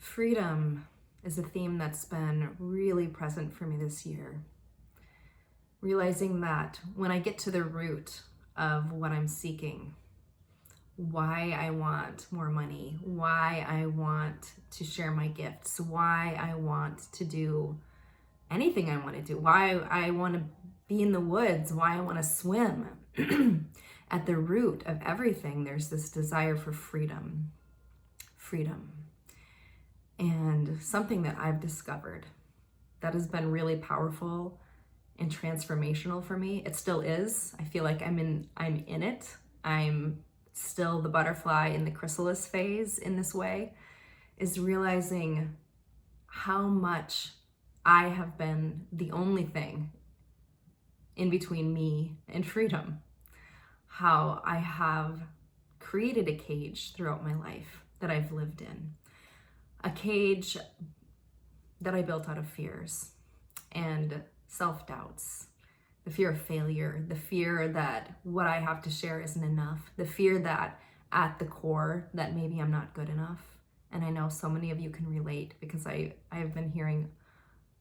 Freedom is a theme that's been really present for me this year. Realizing that when I get to the root of what I'm seeking, why I want more money, why I want to share my gifts, why I want to do anything I want to do, why I want to be in the woods, why I want to swim. At the root of everything, there's this desire for freedom. Freedom. And something that I've discovered that has been really powerful and transformational for me. It still is. I feel like I'm in it. I'm still the butterfly in the chrysalis phase in this way, is realizing how much I have been the only thing in between me and freedom. How I have created a cage throughout my life that I've lived in. A cage that I built out of fears and self-doubts, the fear of failure, the fear that what I have to share isn't enough, the fear that at the core that maybe I'm not good enough. And I know so many of you can relate because I've been hearing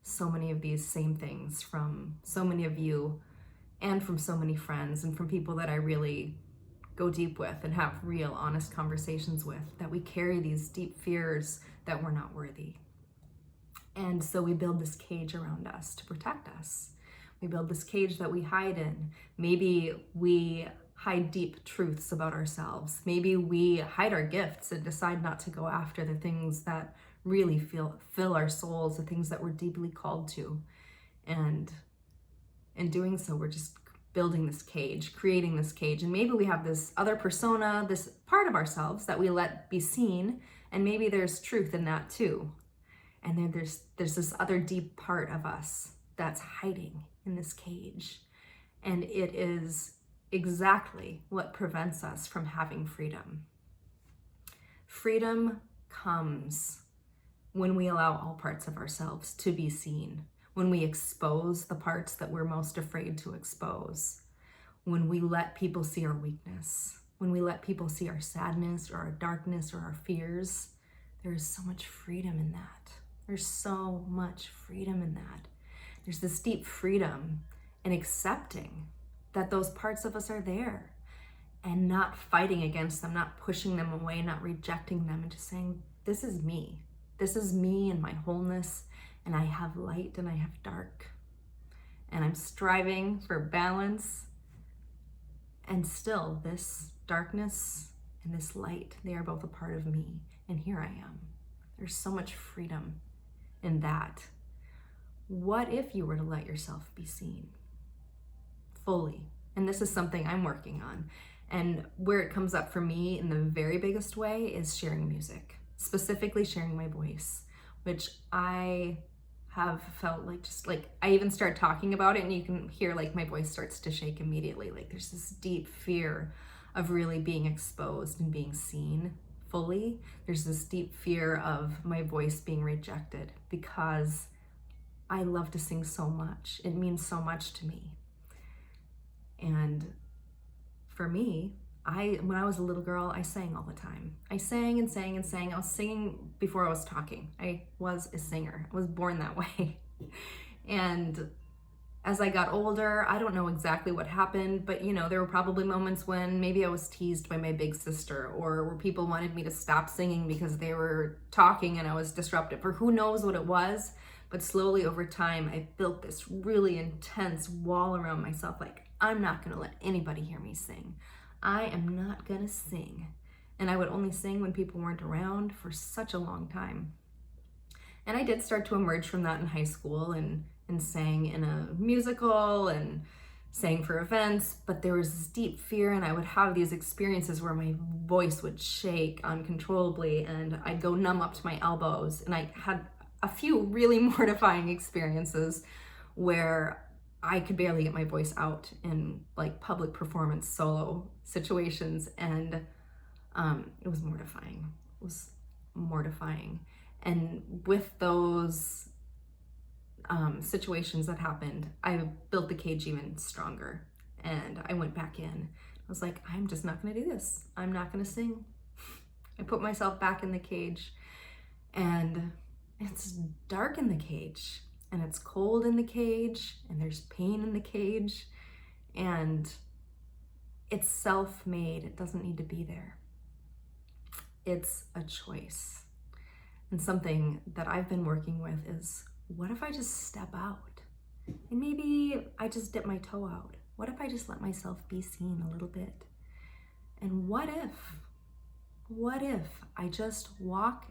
so many of these same things from so many of you and from so many friends and from people that I really go deep with and have real honest conversations with, that we carry these deep fears that we're not worthy. And so we build this cage around us to protect us. We build this cage that we hide in. Maybe we hide deep truths about ourselves. Maybe we hide our gifts and decide not to go after the things that really fill our souls, the things that we're deeply called to. And in doing so, we're just building this cage, creating this cage. And maybe we have this other persona, this part of ourselves that we let be seen. And maybe there's truth in that too. And then there's this other deep part of us that's hiding in this cage. And it is exactly what prevents us from having freedom. Freedom comes when we allow all parts of ourselves to be seen, when we expose the parts that we're most afraid to expose, when we let people see our weakness, when we let people see our sadness or our darkness or our fears. There is so much freedom in that. There's so much freedom in that. There's this deep freedom in accepting that those parts of us are there and not fighting against them, not pushing them away, not rejecting them, and just saying, this is me. This is me and my wholeness, and I have light and I have dark. And I'm striving for balance. And still, this darkness and this light, they are both a part of me. And here I am. There's so much freedom in that. What if you were to let yourself be seen fully? And this is something I'm working on. And where it comes up for me in the very biggest way is sharing music, specifically sharing my voice, which I have felt like I even start talking about it and you can hear like my voice starts to shake immediately. Like there's this deep fear of really being exposed and being seen fully. There's this deep fear of my voice being rejected because I love to sing so much. It means so much to me. And for me, when I was a little girl, I sang all the time. I sang and sang and sang. I was singing before I was talking. I was a singer. I was born that way. And as I got older, I don't know exactly what happened, but there were probably moments when maybe I was teased by my big sister, or where people wanted me to stop singing because they were talking and I was disruptive, or who knows what it was. But slowly over time, I built this really intense wall around myself. Like, I'm not gonna let anybody hear me sing. I am not gonna sing. And I would only sing when people weren't around for such a long time. And I did start to emerge from that in high school and sang in a musical and sang for events, but there was this deep fear, and I would have these experiences where my voice would shake uncontrollably and I'd go numb up to my elbows. And I had a few really mortifying experiences where I could barely get my voice out in like public performance solo situations, and it was mortifying. It was mortifying. And with those situations that happened, I built the cage even stronger, and I went back in. I was like, I'm just not gonna do this. I'm not gonna sing. I put myself back in the cage. And it's dark in the cage, and it's cold in the cage, and there's pain in the cage, and it's self-made. It doesn't need to be there. It's a choice. And something that I've been working with is, what if I just step out? And maybe I just dip my toe out. What if I just let myself be seen a little bit? And what if I just walk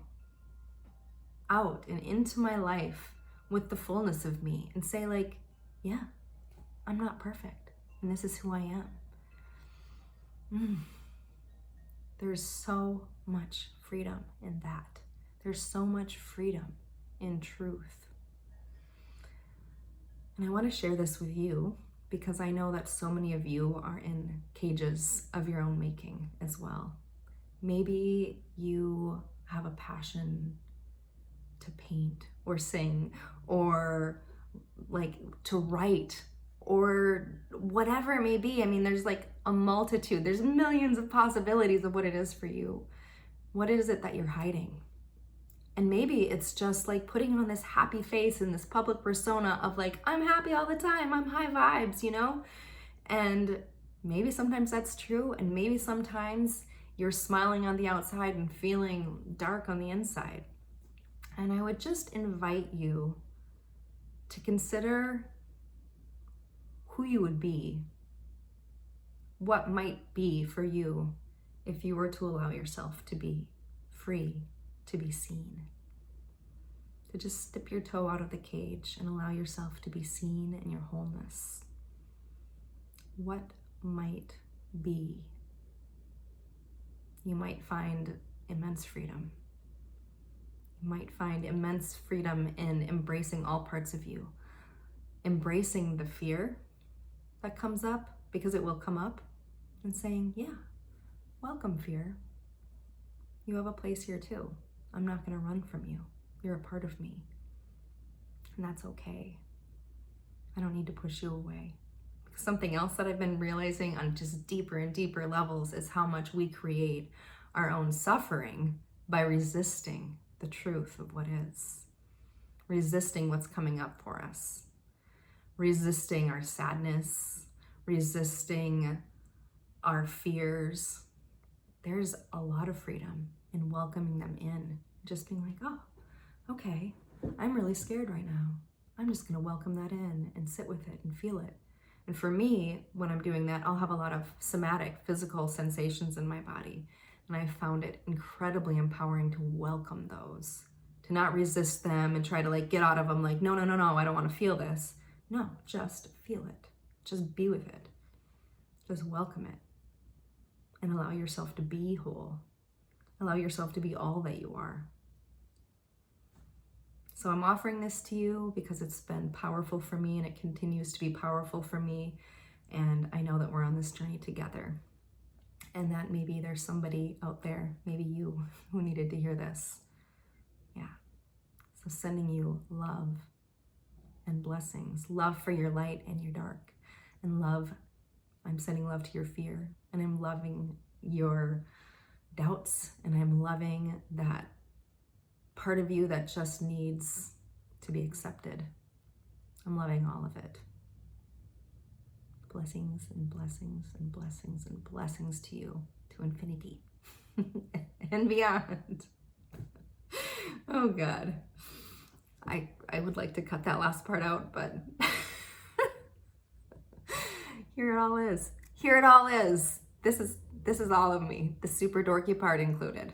out and into my life with the fullness of me and say, like, yeah, I'm not perfect, and this is who I am. There's so much freedom in that. There's so much freedom in truth. And I want to share this with you because I know that so many of you are in cages of your own making as well. Maybe you have a passion to paint or sing or like to write or whatever it may be. I mean, there's like a multitude, there's millions of possibilities of what it is for you. What is it that you're hiding? And maybe it's just like putting on this happy face and this public persona of like, I'm happy all the time, I'm high vibes, you know? And maybe sometimes that's true, and maybe sometimes you're smiling on the outside and feeling dark on the inside. And I would just invite you to consider who you would be, what might be for you if you were to allow yourself to be free, to be seen, to just dip your toe out of the cage and allow yourself to be seen in your wholeness. What might be? You might find immense freedom. You might find immense freedom in embracing all parts of you, embracing the fear that comes up, because it will come up, and saying, yeah, welcome fear. You have a place here too. I'm not going to run from you. You're a part of me. And that's okay. I don't need to push you away. Something else that I've been realizing on just deeper and deeper levels is how much we create our own suffering by resisting the truth of what is. Resisting what's coming up for us. Resisting our sadness. Resisting our fears. There's a lot of freedom in welcoming them in. Just being like, oh, okay, I'm really scared right now. I'm just gonna welcome that in and sit with it and feel it. And for me, when I'm doing that, I'll have a lot of somatic, physical sensations in my body. And I found it incredibly empowering to welcome those, to not resist them and try to like get out of them like, no, I don't want to feel this. No, just feel it. Just be with it. Just welcome it. And allow yourself to be whole. Allow yourself to be all that you are. So I'm offering this to you because it's been powerful for me, and it continues to be powerful for me. And I know that we're on this journey together. And that maybe there's somebody out there, maybe you, who needed to hear this. Yeah. So sending you love and blessings. Love for your light and your dark. And love, I'm sending love to your fear. And I'm loving your doubts. And I'm loving that part of you that just needs to be accepted. I'm loving all of it. Blessings and blessings and blessings and blessings to you, to infinity and beyond. Oh God. I would like to cut that last part out, but here it all is. Here it all is. This is all of me, the super dorky part included.